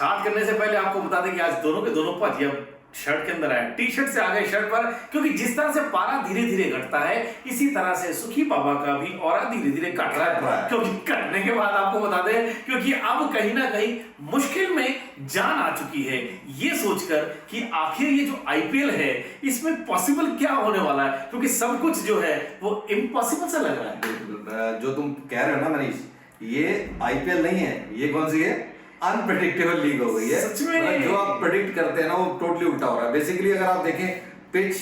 Start करने से पहले आपको बता दें कि आज दोनों के दोनों भाजी अब शर्ट के अंदर आए, टी शर्ट से आ गए शर्ट पर, क्योंकि जिस तरह से पारा धीरे धीरे घटता है इसी तरह से सुखी बाबा का भी ऑरा धीरे धीरे घट रहा है। क्योंकि घटने के बाद आपको बता दें, क्योंकि अब कहीं ना कहीं मुश्किल में जान आ चुकी है, ये सोचकर कि आखिर ये जो आईपीएल है इसमें पॉसिबल क्या होने वाला है, क्योंकि सब कुछ जो है वो इम्पॉसिबल सा लग रहा है। जो तुम कह रहे हो ना मनीष, ये आईपीएल नहीं है, ये कौन सी है, अनप्रेडिक्टेबल लीग हो गई है। सच में जो आप प्रेडिक्ट करते हैं ना वो टोटली उल्टा हो रहा है। बेसिकली अगर आप देखें पिच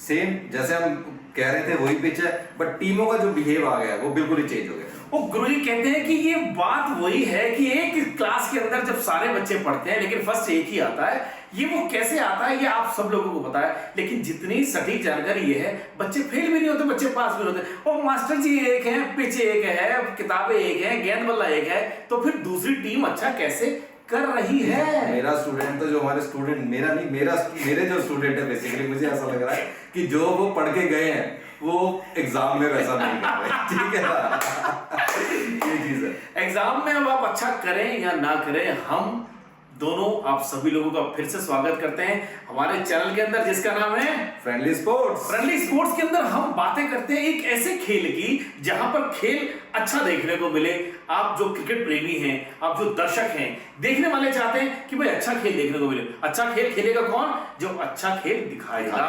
सेम जैसे हम कह रहे थे वही पिच है, बट टीमों का जो बिहेव आ गया है वो बिल्कुल ही चेंज हो गया। वो गुरुजी कहते हैं कि ये बात वही है कि एक क्लास के अंदर जब सारे बच्चे पढ़ते हैं लेकिन फर्स्ट एक ही आता है, ये वो कैसे आता है ये आप सब लोगों को पता है, लेकिन जितनी सटीक जानकारी ये है, बच्चे फेल भी नहीं होते, बच्चे पास भी नहीं होते। और मास्टर जी एक है, पिच एक है, किताबें एक है, गेंद बल्ला एक है, तो फिर दूसरी टीम अच्छा कैसे कर रही है। मेरा स्टूडेंट तो जो हमारे स्टूडेंट, मेरा नहीं, मेरे जो स्टूडेंट है बेसिकली मुझे ऐसा लग रहा है कि जो वो पढ़ के गए हैं वो एग्जाम में वैसा नहीं कर रहे। ठीक है ना, ये चीज है। एग्जाम में अब आप अच्छा करें या ना करें, हम दोनों आप सभी लोगों का फिर से स्वागत करते हैं हमारे चैनल के अंदर जिसका नाम है फ्रेंडली स्पोर्ट्स। फ्रेंडली स्पोर्ट्स के अंदर हम बातें करते हैं एक ऐसे खेल की जहां पर खेल अच्छा देखने को मिले। आप जो क्रिकेट प्रेमी हैं, आप जो दर्शक हैं, देखने वाले चाहते हैं कि भाई अच्छा खेल देखने को मिले। अच्छा खेल खेलेगा कौन? जो अच्छा खेल दिखाएगा,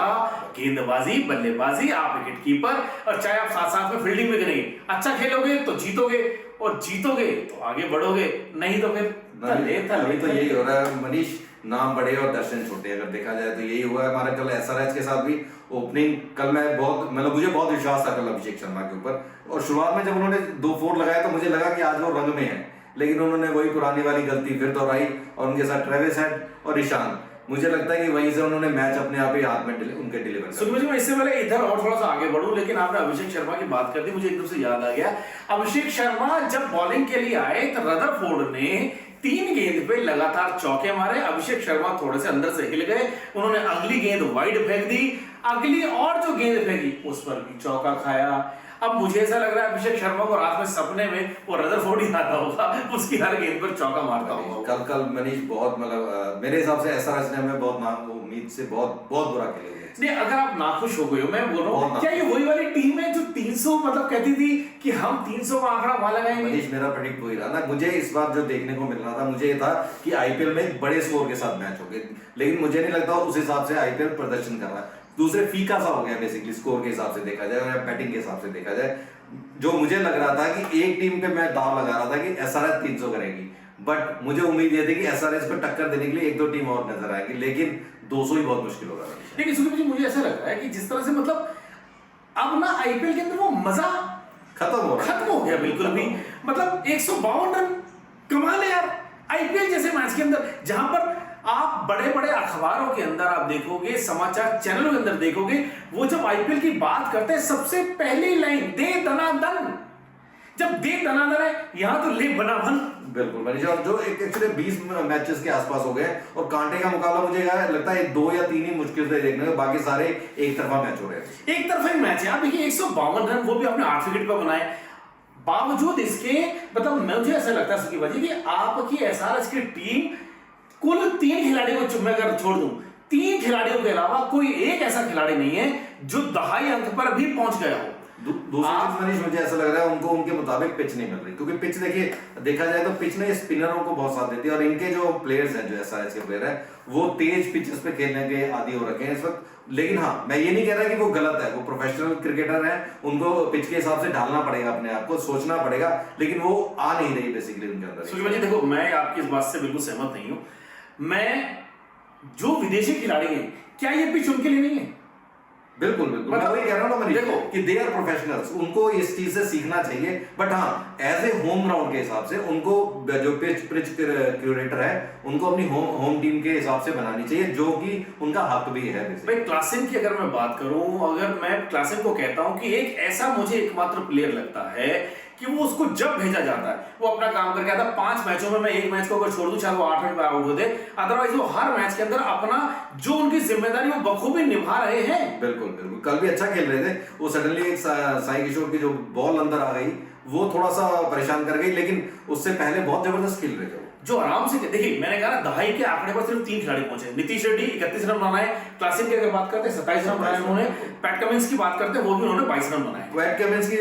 गेंदबाजी, बल्लेबाजी, आप विकेट कीपर, और चाहे आप साथ साथ में फील्डिंग भी करेंगे। अच्छा खेलोगे तो जीतोगे, और जीतोगे तो आगे बढ़ोगे, नहीं तो फिर अभी तो यही हो रहा है मनीष, नाम बड़े और दर्शन छोटे। अगर देखा जाए तो यही हुआ है हमारे कल एसआरएच के साथ भी ओपनिंग। कल मैं बहुत मतलब मुझे बहुत विश्वास था कल अभिषेक शर्मा के ऊपर, और शुरुआत में जब उन्होंने 2 4 लगाया तो मुझे लगा कि आज वो रंग में है, लेकिन उन्होंने वही पुरानी वाली गलती फिर दोहराई और उनके साथ ट्रेविस हेड और ईशान, मुझे लगता है कि वहीं से उन्होंने मैच अपने आप ही हाथ में उनके डिलीवर कर दिया। मैं इससे पहले इधर और थोड़ा सा आगे बढ़ूं, लेकिन आपने अभिषेक शर्मा की बात कर दी, मुझे एकदम से याद आ गया। अभिषेक शर्मा जब बॉलिंग के लिए आए तो रदरफोर्ड ने 3 गेंद पे लगातार चौके मारे। अभिषेक शर्मा थोड़े से अंदर से हिल गए, उन्होंने अगली गेंद वाइड फेंक दी, अगली और जो गेंद फेंकी उस पर भी चौका खाया। अब मुझे ऐसा लग रहा है अभिषेक शर्मा को रात में सपने में वो रदरफोर्ड ही आता होगा, उसकी हर गेंद पर चौका मारता होगा। कल मनीष बहुत मतलब मेरे हिसाब से एसआरएच ने हमें बहुत नाम उम्मीद से बहुत बुरा खेले। नहीं, अगर आप नाखुश हो गए हो, मैं बोल रहा हूँ क्या ये वही वाली टीम है जो 300 मतलब कहती थी कि हम 300 का आंकड़ा वहां लगाएंगे? मनीष मेरा प्रेडिक्ट वही रहा ना, मुझे इस बार जो देखने को मिल रहा था, मुझे ये था कि आईपीएल में बड़े स्कोर के साथ मैच हो गए, लेकिन मुझे नहीं लगता उस हिसाब से आईपीएल प्रदर्शन कर रहा है। दूसरे फीका सा हो गया बेसिकली स्कोर के हिसाब से देखा जाए या बैटिंग के हिसाब से देखा जाए। जो मुझे लग रहा था कि एक टीम पे मैं दाव लगा रहा था कि एसआरएच 300 करेगी, बट मुझे उम्मीद ये थी कि एसआरएच को टक्कर देने के लिए 1-2 टीम और नजर आएगी, लेकिन 200 ही बहुत मुश्किल होगा। लेकिन मुझे ऐसा लग रहा है कि जिस तरह से मतलब अब ना आईपीएल के अंदर वो मजा खत्म हो गया बिल्कुल भी। मतलब 152 रन कमाल है यार आईपीएल जैसे मैच के अंदर, जहां पर आप बड़े बड़े अखबारों के अंदर आप देखोगे, समाचार चैनलों के अंदर देखोगे, वो जब आईपीएल की बात करते हैं सबसे पहली लाइन दे दनादन। जब दे दनादन है, यहां तो ले बनावन। बिल्कुल मनीष, और जो एक्चुअली 20 मैचेस के आसपास हो गए और कांटे का मुकाबला मुझे लगता है 2 या 3 ही मुश्किल से देखने को, बाकी सारे एक तरफा मैच हो रहे हैं। एक तरफा ही मैच है। आप देखिए 152 रन वो भी आपने 8 विकेट पर बनाए, बावजूद इसके मतलब मुझे ऐसा लगता है सुखी बाजी कि आपकी एसआरएच की टीम कुल 3 खिलाड़ियों को मैं अगर छोड़ दूं, 3 खिलाड़ियों के अलावा कोई एक ऐसा खिलाड़ी नहीं है जो दहाई अंक पर भी पहुंच गया हो। दूसरी चीज मनीष मुझे ऐसा लग रहा है उनको उनके मुताबिक पिच नहीं मिल रही, क्योंकि पिच देखा जाए तो पिच ने स्पिनरों को बहुत साथ देती है, और इनके जो प्लेयर्स हैं, जो एसआरएच के प्लेयर हैं, वो तेज पिचेस पे खेलने के आदी हो रखे हैं इस वक्त। लेकिन हाँ, मैं ये नहीं कह रहा कि वो गलत है, वो प्रोफेशनल क्रिकेटर हैं, उनको पिच के हिसाब से ढालना पड़ेगा, अपने आप को सोचना पड़ेगा, लेकिन वो आ नहीं रही बेसिकली उनके अंदर। सुखी बाजी देखो, मैं आपकी इस बात से बिल्कुल सहमत नहीं हूं। मैं जो विदेशी खिलाड़ी हैं, क्या ये पिच उनके लिए नहीं है? बिल्कुल मैं वही कह रहा हूं ना मनीष, देखो कि दे आर प्रोफेशनल्स, उनको इस चीज से सीखना चाहिए। बट हाँ, एज ए होम ग्राउंड के हिसाब से उनको जो पिच क्यूरेटर है, उनको अपनी होम टीम के हिसाब से बनानी चाहिए, जो कि उनका हक भी है। भाई क्लासन की अगर मैं बात करूं, अगर मैं क्लासन को कहता हूं कि एक ऐसा मुझे एकमात्र प्लेयर लगता है कि वो उसको जब भेजा जाता है वो अपना काम करके आता है। 5 मैचों में मैं एक मैच को अगर छोड़ दूं, चाहे वो 8 रन पे आउट हो दे, अदरवाइज वो हर मैच के अंदर अपना जो उनकी जिम्मेदारी वो बखूबी निभा रहे हैं। बिल्कुल कल भी अच्छा खेल रहे थे। वो सडनली एक साई किशोर की जो बॉल अंदर आ गई, वो थोड़ा सा परेशान कर गई, लेकिन उससे पहले बहुत जबरदस्त खेल रहे थे। जो आराम से देखिए, मैंने कहा ना दहाई के आंकड़े पर सिर्फ 3 खिलाड़ी पहुंचे। नीतीश रेड्डी 31 रन बनाए, क्लासिक की अगर बात करते हैं 27 रन बनाए उन्होंने, पैट कमिंस की बात करते हैं वो भी उन्होंने 22 रन बनाए। पैट कमिंस की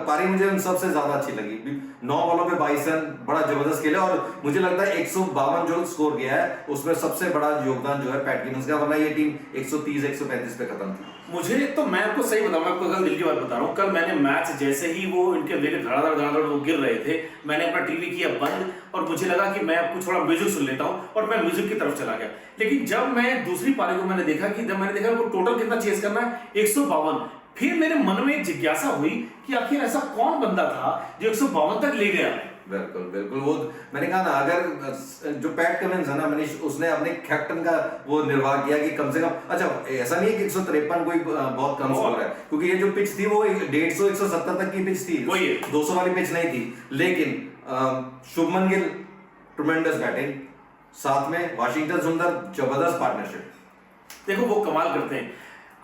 पारी मुझे सबसे ज्यादा अच्छी लगी, 9 बॉलों पे 22 रन, बड़ा जबरदस्त खेला। और मुझे लगता है 152 जो स्कोर किया है उसमें सबसे बड़ा योगदान जो है पैट कमिंस का, वरना ये टीम 130-135 पे खत्म थी। मुझे तो मैं आपको सही बताऊं, मैं आपको कल दिल की बात बता रहा हूँ, कल मैंने मैच जैसे ही वो इनके विकेट धड़ाधड़ वो गिर रहे थे, मैंने अपना टीवी किया बंद और मुझे लगा कि मैं आपको थोड़ा म्यूजिक सुन लेता हूँ और मैं म्यूजिक की तरफ चला गया। लेकिन जब मैं दूसरी पारी को मैंने देखा कि जब मैंने देखा वो टोटल कितना चेस करना है 152, फिर मेरे मन में एक जिज्ञासा हुई कि आखिर ऐसा कौन बंदा था जो 152 तक ले गया। बिल्कुल बिल्कुल, वो मैंने कहा ना, अगर जो पैट कमिंस है ना मनीष, उसने अपने कैप्टन का वो निर्वाह किया कि कम से कम, अच्छा ऐसा नहीं है कि 153 कोई बहुत कम स्कोर है, क्योंकि ये जो पिच थी वो 150-170 तक की पिच थी, 200 वाली पिच नहीं थी। लेकिन शुभमन गिल ट्रुमेंडस बैटिंग, साथ में वाशिंगटन सुंदर जबरदस्त पार्टनरशिप। देखो वो कमाल करते हैं।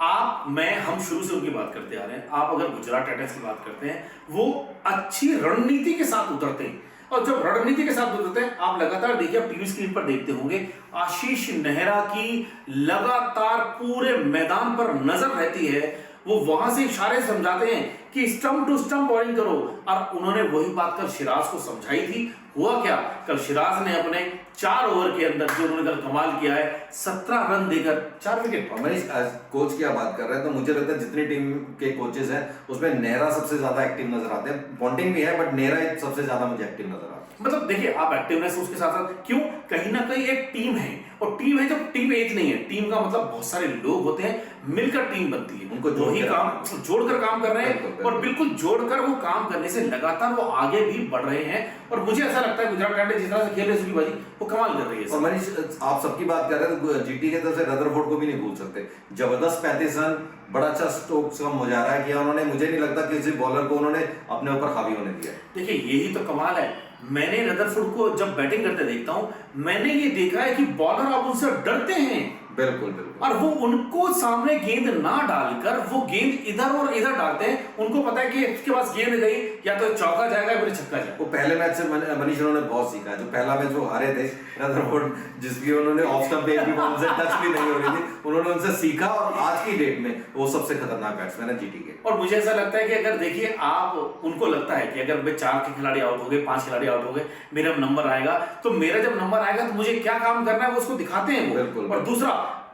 हम शुरू से उनकी बात करते आ रहे हैं। आप अगर गुजरात टाइटंस की बात करते हैं, वो अच्छी रणनीति के साथ उतरते हैं, और जब रणनीति के साथ उतरते हैं, आप लगातार देखिए, आप टीवी स्क्रीन पर देखते होंगे, आशीष नेहरा की लगातार पूरे मैदान पर नजर रहती है। वो वहां से इशारे समझाते हैं कि स्टंप टू स्टंप बॉलिंग करो, और उन्होंने वही बात कल सिराज को समझाई थी। हुआ क्या, कल सिराज ने अपने 4 ओवर के अंदर जो उन्होंने कल कमाल किया है, 17 रन देकर 4 विकेट। मनीष कोच की बात कर रहे हैं तो मुझे लगता है जितनी टीम के कोचेस हैं उसमें नेहरा सबसे ज्यादा एक्टिव नजर आते हैं। पॉन्टिंग भी है बट नेहरा सबसे ज्यादा मुझे एक्टिव नजर आता है। मतलब देखिए, आप एक्टिवनेस उसके साथ साथ, क्यों, कहीं ना कहीं एक टीम है, और टीम है जब टीम एक नहीं है, टीम का मतलब बहुत सारे लोग होते हैं, मिलकर टीम बनती है, उनको वही काम जोड़कर काम कर रहे हैं, और बिल्कुल जोड़कर वो काम करने से लगातार वो आगे भी बढ़ रहे हैं। और मुझे ऐसा लगता है गुजरात टाइटंस जिस तरह से खेल रही है सुखीबाजी, वो कमाल कर रही है। और मनीष, आप सबकी बात कर रहे हैं तो जीटी के तरफ से रदरफोर्ड को भी नहीं भूल सकते, जबरदस्त 35 रन, बड़ा अच्छा स्ट्रोक्स का मुजाहरा किया उन्होंने। मुझे नहीं लगता किसी बॉलर को उन्होंने अपने ऊपर हावी होने दिया। देखिए यही तो कमाल है। मैंने रदरफोर्ड को जब बैटिंग करते देखता हूं, मैंने ये देखा है कि बॉलर अब उनसे डरते हैं। बिल्कुल बिल्कुल, और वो उनको सामने गेंद ना डालकर वो गेंद इधर और इधर डालते हैं। उनको पता है कि इसके पास गेंद गई या तो चौका जाएगा या फिर छक्का जाएगा। वो पहले मैच से मनीष उन्होंने बहुत सीखा। जो पहला मैच वो हारे थे रदरफोर्ड, जिसकी उन्होंने ऑफ स्टंप पे भी बॉल से टच भी नहीं हो रही थी, उन्होंने उनसे सीखा और आज की डेट में वो सबसे खतरनाक बैट्समैन है जीटी के। और मुझे ऐसा लगता है कि अगर देखिए, आप उनको लगता है कि अगर मैं 4 के खिलाड़ी आउट हो गए, 5 खिलाड़ी आउट हो गए, मेरा नंबर आएगा, तो मेरा जब नंबर आएगा तो मुझे क्या काम करना है वो उसको दिखाते हैं वो। बिल्कुल। और दूसरा,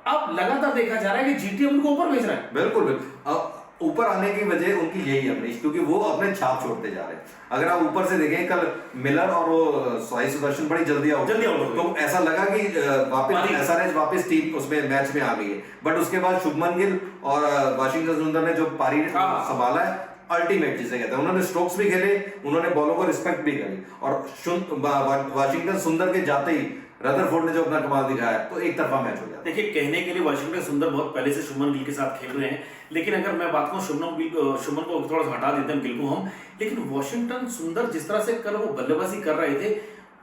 अब लगातार देखा जा रहा है कि जीटी उनको ऊपर भेज रहा है। बिल्कुल बिल्कुल, ऊपर आने की वजह उनकी यही है मनीष, क्योंकि वो अपने छाप छोड़ते जा रहे हैं। अगर आप ऊपर से देखें, कल मिलर और वो साई सुदर्शन बड़ी जल्दी आउट तो ऐसा लगा कि वापस एसआरएच वापस टीम उसमें मैच में आ गई है। बट उसके बाद शुभमन गिल और वाशिंगटन सुंदर ने जो पारी संभाला है, अल्टीमेट जिसे कहते हैं, उन्होंने स्ट्रोक्स भी खेले, उन्होंने बॉलों को रिस्पेक्ट भी करी। और वाशिंगटन सुंदर के जाते ही रदरफोर्ड ने जो अपना कमाल दिखाया, तो एक तरफा मैच हो जाता है। देखिए, कहने के लिए वाशिंगटन सुंदर बहुत पहले से शुभमन गिल के साथ खेल रहे हैं, लेकिन अगर मैं बात करूं शुभमन को थोड़ा सा हटा देते हैं गिल को हम, लेकिन वाशिंगटन सुंदर जिस तरह से कल वो बल्लेबाजी कर रहे थे,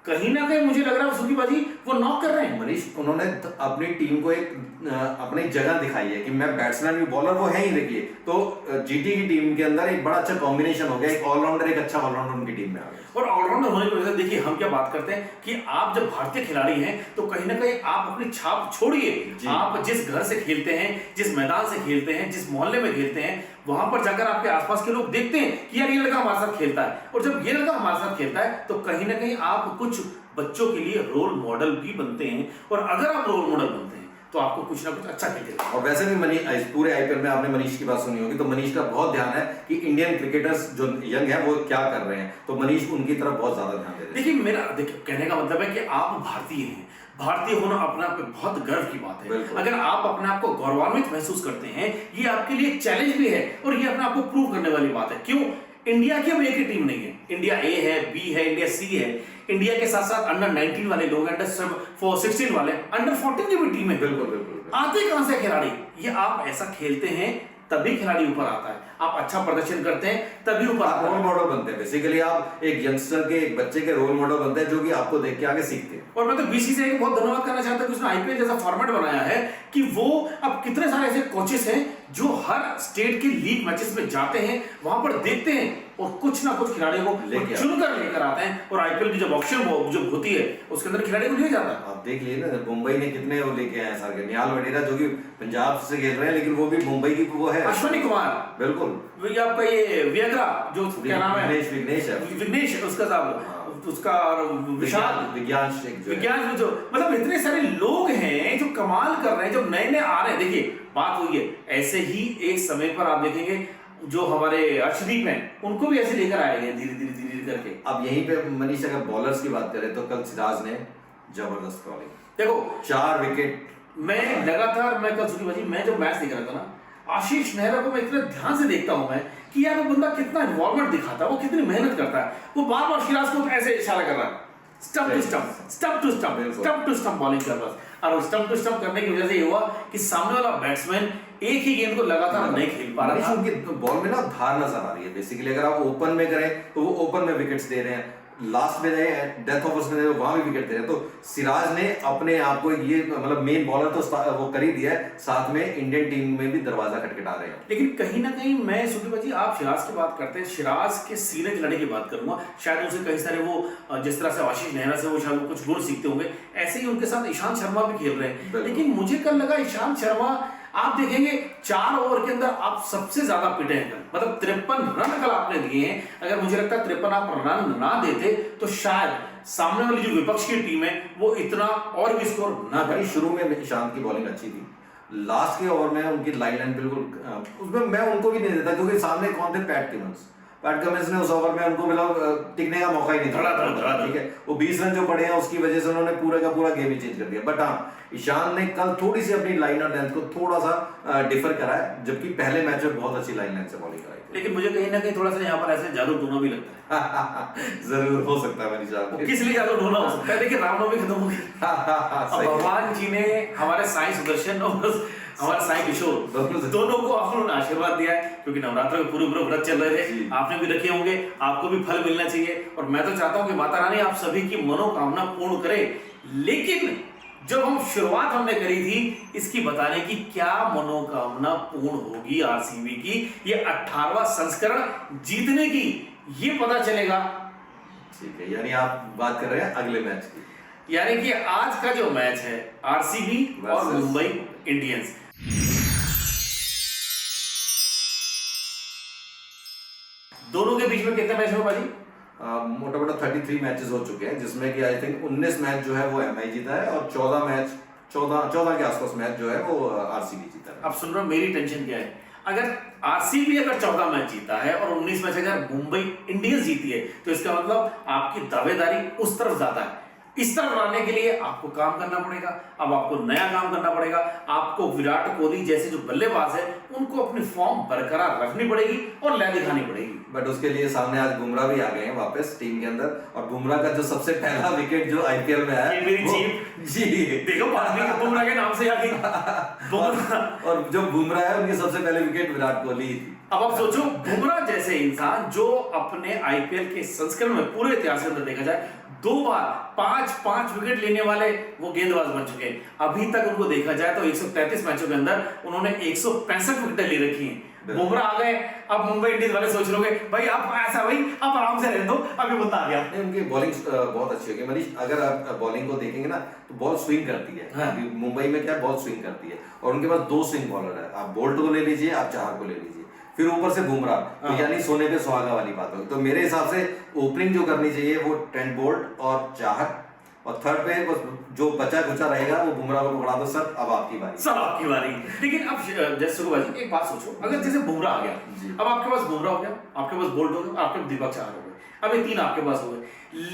कहीं ना कहीं मुझे लग रहा है सुखीबाजी वो नॉक कर रहे हैं। मनीष, उन्होंने अपनी टीम को एक अपनी जगह दिखाई है कि मैं बैट्समैन भी बॉलर वो है ही। देखिए, तो जीटी की टीम के अंदर एक बड़ा अच्छा कॉम्बिनेशन हो गया, एक ऑलराउंडर, एक अच्छा ऑलराउंडर उनकी टीम में आ गया। और ऑलराउंडर होने की वजह से देखिए, हम क्या बात करते हैं कि आप जब भारतीय खिलाड़ी हैं तो कहीं ना कहीं आप अपनी छाप छोड़िए। आप जिस घर से खेलते हैं, जिस मैदान से खेलते हैं, जिस मोहल्ले में खेलते हैं, वहां पर जाकर आपके आसपास के लोग देखते हैं कि यार ये लड़का हमारे साथ खेलता है। और जब ये लड़का हमारे साथ खेलता है तो कहीं ना कहीं आप कुछ बच्चों के लिए रोल मॉडल भी बनते हैं, और अगर आप रोल मॉडल बनते हैं तो आपको कुछ ना कुछ अच्छा खेलेगा। और वैसे भी मनीष, पूरे आईपीएल में आपने मनीष की बात सुनी होगी, तो मनीष का बहुत ध्यान है कि इंडियन क्रिकेटर्स जो यंग है वो क्या कर रहे हैं, तो मनीष उनकी तरफ बहुत ज्यादा ध्यान दे रहे हैं। देखिए, मेरा कहने का मतलब है कि आप भारतीय हैं, भारतीय होना अपने आप में बहुत गर्व की बात है। अगर आप अपने आप को गौरवान्वित महसूस करते हैं, ये आपके लिए एक चैलेंज भी है, और ये अपने आप को प्रूव करने वाली बात है। क्यों? इंडिया की अब एक ही टीम नहीं है, इंडिया ए है, बी है, इंडिया सी है। इंडिया के साथ साथ अंडर 19 वाले लोग, अंडर 16 वाले, अंडर 14 की भी टीम है। बिल्कुल बिल्कुल। आते कहां से खिलाड़ी? ये आप ऐसा खेलते हैं तभी खिलाड़ी ऊपर आता है, आप अच्छा प्रदर्शन करते हैं तभी ऊपर आता है। रोल मॉडल बनते हैं, बेसिकली आप एक यंगस्टर के, एक बच्चे के रोल मॉडल बनते हैं, जो कि आपको देख के आगे सीखते हैं। और मैं तो बीसीसीआई को बहुत धन्यवाद करना चाहता हूं कि उसने आईपीएल जैसा फॉर्मेट बनाया है कि वो अब कितने सारे ऐसे कोचेस हैं जो हर स्टेट के लीग मैचेस में जाते हैं, वहां पर देखते हैं और कुछ ना कुछ खिलाड़ियों को चुनकर लेकर आते हैं और आईपीएल की जब ऑक्शन जब होती है उसके अंदर खिलाड़ी को लिया जाता है। आप देख लिए ना, मुंबई ने कितने वो लेके आए सर के, निहाल वडेरा जो कि पंजाब से खेल रहे हैं लेकिन वो भी मुंबई की वो है, अश्विनी कुमार, बिल्कुल ये आपका ये वियग्रा जो क्या नाम है, विघ्नेश उसका साहब, उसका विशाल विज्ञान में जो मतलब इतने सारे लोग हैं जो कमाल कर रहे हैं, जो नए नए आ रहे हैं। देखिए बात हुई है, ऐसे ही एक समय पर आप देखेंगे जो हमारे अर्शदीप हैं उनको भी ऐसे लेकर आए हैं धीरे धीरे करके। अब यहीं पे मनीष अगर बॉलर्स की बात करें तो कल सिराज ने जबरदस्त बॉलिंग, देखो 4 विकेट। मैं लगातार मैं कल सुखी भाजी मैं जो मैच देख रहा था ना, आशीष नेहरा को मैं इतने ध्यान से देखता हूं मैं कि यार वो बंदा कितना इन्वॉल्वमेंट दिखाता है, वो कितनी मेहनत करता है, वो बार बार सिराज को ऐसे इशारा कर रहा है, stump to stump, stump to stump, stump to stump bowling कर रहा है। और स्टंप टू स्टंप करने की वजह से ये हुआ कि सामने वाला बैट्समैन एक ही गेंद को लगातार नहीं खेल पा रहा था। उनकी बॉल में ना धार नजर आ रही है बेसिकली, अगर आप ओपन में करें तो वो ओपन में विकेट्स दे रहे हैं, लास्ट में डेथ ओवर्स में वहां भी विकेट दे रहे हैं। तो सिराज ने अपने आप को ये मतलब मेन बॉलर तो वो कर ही दिया है, साथ में इंडियन टीम में भी दरवाजा खटखटा रहे हैं। लेकिन कहीं ना कहीं मैं सुखी भाजी आप सिराज की बात करते हैं, सिराज के सीनियर खिलाड़ी की बात करूंगा, शायद उनसे कई सारे वो जिस तरह से आशीष नेहरा से वो शायद वो कुछ गुण सीखते होंगे, ऐसे ही उनके साथ ईशांत शर्मा भी खेल रहे हैं। लेकिन मुझे कल लगा ईशांत शर्मा आप देखेंगे 4 ओवर के अंदर आप सबसे ज्यादा पिटे हैं, मतलब 53 रन कल आपने दिए हैं। अगर मुझे लगता है 53 आप रन ना देते तो शायद सामने वाली जो विपक्ष की टीम है वो इतना और भी स्कोर ना करे। शुरू में ईशांत की बॉलिंग अच्छी थी, लास्ट के ओवर में उनकी लाइन बिल्कुल उसमें मैं उनको भी नहीं देता क्योंकि सामने कौन थे, पैट कमिंस ने उस ओवर में उनको मतलब टिकने का मौका ही नहीं था, ठीक है। वो 20 रन जो पड़े हैं उसकी वजह से उन्होंने पूरे का पूरा गेम ही चेंज कर दिया। बट हाँ, ईशान ने कल थोड़ी सी अपनी लाइन और लेंथ को थोड़ा सा डिफर करा है, जबकि पहले मैच में बहुत अच्छी लाइन लेंथ से बॉलिंग कराई। लेकिन मुझे कहीं ना कहीं थोड़ा सा यहाँ पर ऐसे जादू टोना भी लगता है। जरूर हो सकता है मनीष साहब, किस लिए जादू टोना हो सकता है? देखिए रामनवमी खत्म हो गई, भगवान जी ने हमारे साईं सुदर्शन और हमारा साईं किशोर दोनों को उन्होंने आशीर्वाद दिया है, क्योंकि नवरात्र के पूरे व्रत चल रहे थे, आपने भी रखे होंगे, आपको भी फल मिलना चाहिए। और मैं तो चाहता हूं कि माता रानी आप सभी की मनोकामना पूर्ण करे। लेकिन जब हम शुरुआत हमने करी थी इसकी बताने की क्या मनोकामना पूर्ण होगी आरसीबी की, ये 18वां संस्करण जीतने की, ये पता चलेगा। ठीक है, यानी आप बात कर रहे हैं अगले मैच की, यानी कि आज का जो मैच है आरसीबी और मुंबई इंडियंस, दोनों के बीच में कितने मैच हुए भाजी? मोटा मोटा 33 मैचेस हो चुके हैं, जिसमें कि आई थिंक 19 मैच जो है वो एमआई जीता है और 14 के आसपास मैच जो है वो आरसीबी जीता है। अब सुन रहे हो मेरी टेंशन क्या है, अगर आरसीबी अगर 14 मैच जीता है और 19 मैच अगर मुंबई इंडियंस जीती है तो इसका मतलब आपकी दावेदारी उस तरफ ज्यादा है। इस तरफ लाने के लिए आपको काम करना पड़ेगा, अब आपको नया काम करना पड़ेगा, आपको विराट कोहली जैसे जो बल्लेबाज है उनको अपनी फॉर्म बरकरार रखनी पड़ेगी और लय दिखानी पड़ेगी। बट उसके लिए सामने आज बुमराह भी आ गए हैं वापस टीम के अंदर, और बुमराह का जो सबसे पहला विकेट जो आईपीएल में है जी देखो बुमराह के नाम से आ गई और जो बुमराह है उनकी सबसे पहले विकेट विराट कोहली थी। अब आप सोचो बुमराह जैसे इंसान जो अपने आईपीएल के संस्करण में पूरे इतिहास के अंदर देखा जाए 2 बार 5 विकेट लेने वाले वो गेंदबाज बन चुके हैं। अभी तक उनको देखा जाए तो 133 मैचों के अंदर उन्होंने 165 विकेटें ले रखी हैं। बुमराह आ गए, अब मुंबई इंडियंस वाले सोच रहे भाई आप ऐसा भाई आप आराम से रहने दो, अभी बता आ गया। उनकी बॉलिंग बहुत अच्छी होगी मनीष, अगर आप बॉलिंग को देखेंगे ना तो बॉल स्विंग करती है। हाँ। मुंबई में क्या बॉल स्विंग करती है और उनके पास 2 स्विंग बॉलर है, आप बोल्ट को ले लीजिए, आप चाहर को ले लीजिए, फिर ऊपर से बुमराह, तो यानी सोने पे सुहागा वाली बात होगी। तो मेरे हिसाब से ओपनिंग जो करनी चाहिए वो ट्रेंट बोल्ट और चाहर, और थर्ड पे जो बचा कुचा रहेगा वो बुमराह को पकड़ा दो। सर अब आपकी बारी, सर आपकी बारी। लेकिन अब जैसे भाई एक बात सोचो, अगर जैसे बुमराह आ गया, अब आपके पास बुमराह हो गया, आपके पास बोल्ट हो गया, आपके पास दीपक चाहर हो गए, अब ये 3 आपके पास हो गए।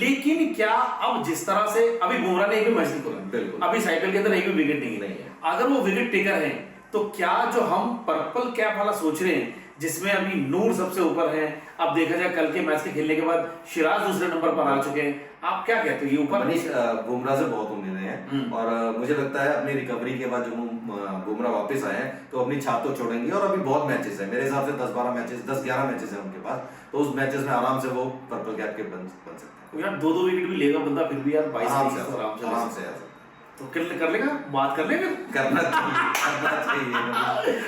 लेकिन क्या अब जिस तरह से अभी बुमराह ने एक भी मैच नहीं खोला, बिल्कुल अभी आईपीएल के अंदर एक भी विकेट नहीं है, अगर वो विकेट टेकर है तो क्या जो हम पर्पल कैप वाला सोच रहे हैं जिसमें अभी नूर सबसे ऊपर है, अब देखा जाए कल के मैच के खेलने के बाद सिराज दूसरे नंबर पर आ चुके हैं, आप क्या कहते हो ये ऊपर? मनीष बुमराह से बहुत उम्मीदें हैं और मुझे लगता है अपनी रिकवरी के बाद जो बुमराह वापस आए हैं तो अपनी छाप तो छोड़ेंगे। और अभी बहुत मैचेस है, मेरे हिसाब से 10-12 मैचेस 10-11 मैचेस है उनके पास, तो उस मैचेस में आराम से वो पर्पल कैप के बन सकते हैं। यार 2-2 विकेट भी लेगा बंदा फिर भी यार 22 आराम से आ सकता है। तो कर लेगा, बात कर लेगा, करना चाहिए।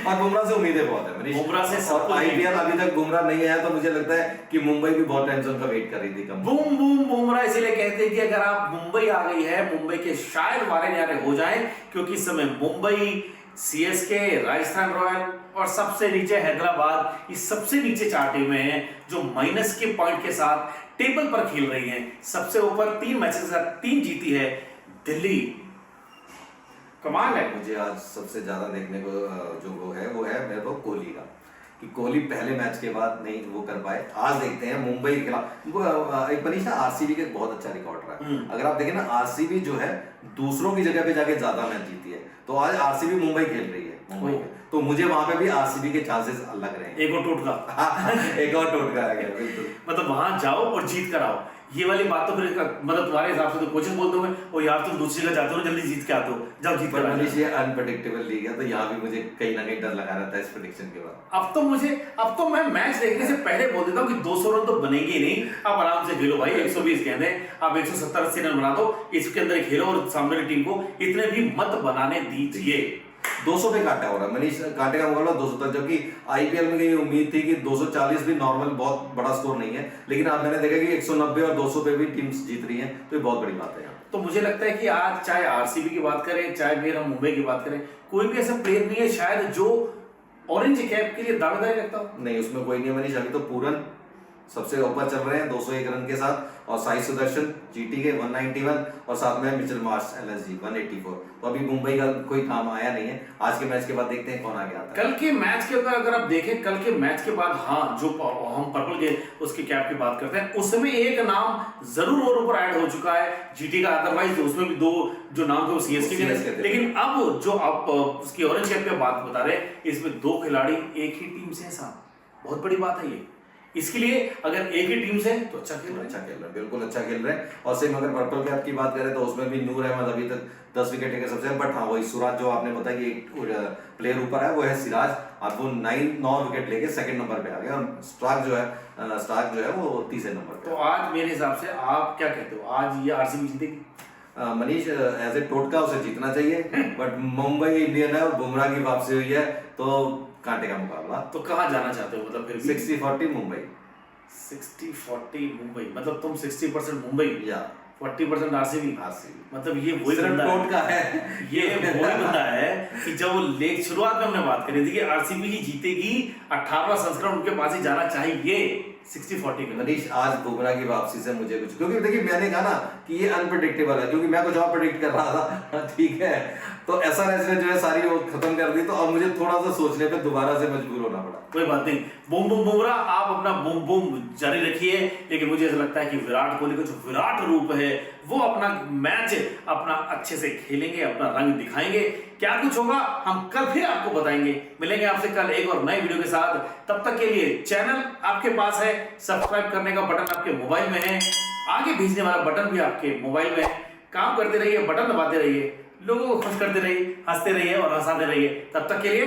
और बुमराह से उम्मीदें बहुत है मनीष। बुमराह से सब कुछ आईपीएल अभी तक बुमराह नहीं आया, तो मुझे लगता है कि मुंबई भी बहुत टाइम से उनका वेट कर रही थी। कम बूम बूम बुमराह इसलिए कहते हैं कि अगर आप मुंबई आ गई है, मुंबई के शायद वारे न्यारे हो जाएं, क्योंकि इस समय मुंबई, सीएसके, राजस्थान रॉयल और सबसे नीचे हैदराबाद, ये सबसे नीचे 4 टीमें हैं जो माइनस के पॉइंट के साथ टेबल पर खेल रही हैं। सबसे ऊपर 3 मैचेस के साथ 3 जीती है दिल्ली। कमाल है। मुझे आज सबसे ज्यादा देखने को जो वो है मेरे को कोहली का, कि कोहली पहले मैच के बाद नहीं वो कर पाए। आज देखते हैं मुंबई के खिलाफ एक मनीष ना आरसीबी का बहुत अच्छा रिकॉर्ड रहा है। अगर आप देखें ना, आरसीबी जो है दूसरों की जगह पे जाके ज्यादा मैच जीती है, तो आज आरसीबी मुंबई खेल रही है मुंबई में, तो मुझे वहां पे भी आरसीबी के चांसेस लग रहे हैं। एक और टोटका एक और टोटका आ गया, बिल्कुल। मतलब वहां जाओ और जीत कर आओ। ये वाली बात तो फिर मतलब तुम्हारे हिसाब से तो कोचेस बोलते होंगे, और यार तुम दूसरी जगह जाते हो ना, जल्दी जीत के आते हो, जाओ जीत कर मनीष ये अनप्रेडिक्टेबल लीग है, तो यहाँ भी मुझे कहीं ना कहीं डर लगा रहता है इस प्रेडिक्शन के बाद। अब तो मैं मैच देखने से पहले बोल देता हूँ कि 200 रन तो बनेंगे ही नहीं। आप आराम से खेलो भाई, 120 गेंद है, आप 170-80 रन बना दो, इसके अंदर खेलो और सामने की टीम को इतने भी मत बनाने दीजिए। 200 पे कांटा हो रहा है मनीष, कांटे का मुकाबला 200 तक, जबकि आईपीएल में ये उम्मीद थी कि 240 भी नॉर्मल बहुत बड़ा स्कोर नहीं है, लेकिन आज मैंने देखा कि 190 और 200 पे भी टीम्स जीत रही हैं, तो ये बहुत बड़ी बात है। तो मुझे लगता है कि आज चाहे आरसीबी की बात करें, चाहे फिर हम मुंबई की बात करें, कोई भी ऐसा प्लेयर नहीं है शायद जो ऑरेंज कैप के लिए दावेदारी रखता हो। नहीं, उसमें कोई नहीं है मनीष। अभी तो पूरन सबसे ऊपर चल रहे हैं 201 रन के साथ, और साई सुदर्शन जीटी के 191, और साथ में मिचेल मार्श एलएसजी 184। तो अभी मुंबई का कोई काम आया नहीं है। आज के मैच के बाद देखते हैं कौन आगे आता है। कल के मैच के अंदर अगर आप देखें, कल के मैच के बाद, हाँ, जो हम पर्पल के उसके कैप की बात करते हैं, उसमें एक नाम जरूर और ऊपर ऐड हो चुका है जीटी का। अदरवाइज उसमें भी 2 जो नाम थे वो सीएसके के थे, लेकिन अब जो आप उसकी ऑरेंज कैप पे बात बता रहे हैं, इसमें 2 खिलाड़ी एक ही टीम से हैं साहब। बहुत बड़ी बात है ये। इसके लिए अगर एक ही टीम से तो अच्छा खेल रहे हैं, बिल्कुल अच्छा खेल रहे हैं। और सेम अगर पर्पल कैप की बात करें तो उसमें भी नूर अहमद अभी तक 10 विकेट लेकर सबसे, बट हाँ वही सुराज जो आपने बताया कि एक प्लेयर ऊपर है, वो है सिराज। अब वो 9 विकेट लेके सेकंड नंबर पे आ गया, और स्टार्क जो है वो तीसरे नंबर पे। तो आज मेरे हिसाब से आप क्या कहते हो, आज ये आरसीबी जीतेगी? मनीष एज ए टोटका उसे जीतना चाहिए, बट मुंबई इंडियन है और बुमराह की वापसी हुई है, तो कांटे का मुकाबला। तो कहाँ जाना चाहते हो, मतलब फिर 60-40 मुंबई। 60-40 मुंबई, मतलब तुम 60% मुंबई या 40% आरसीबी। मतलब ये वही बंदा है, ये वही बंदा है कि जब वो लेग शुरुआत में हमने बात करी थी कि आरसीबी ही जीतेगी, 18वां संस्करण उनके पास ही जाना चाहिए 60-40 में। मनीष आज बुमराह की वापसी से मुझे कुछ, क्योंकि देखिए मैंने कहा ना कि ये अनप्रेडिक्टेबल है, क्योंकि मैं कुछ और प्रेडिक्ट कर रहा था, ठीक है, तो ऐसा ने जो है सारी वो खत्म कर दी, तो अब मुझे थोड़ा सा सोचने पे दोबारा से मजबूर होना पड़ा। कोई बात नहीं, बूम बूम बुमराह, आप अपना बूम बूम जारी रखिए, लेकिन मुझे ऐसा लगता है कि विराट कोहली का जो विराट रूप है वो अपना मैच अपना अच्छे से खेलेंगे, अपना रंग दिखाएंगे। क्या कुछ होगा हम कल फिर आपको बताएंगे। मिलेंगे आपसे कल एक और नए वीडियो के साथ। तब तक के लिए चैनल आपके पास है, सब्सक्राइब करने का बटन आपके मोबाइल में है, आगे भेजने वाला बटन भी आपके मोबाइल में है। काम करते रहिए, बटन दबाते रहिए, लोगों को खुश करते रहिए, हंसते रहिए और हंसाते रहिए। तब तक के लिए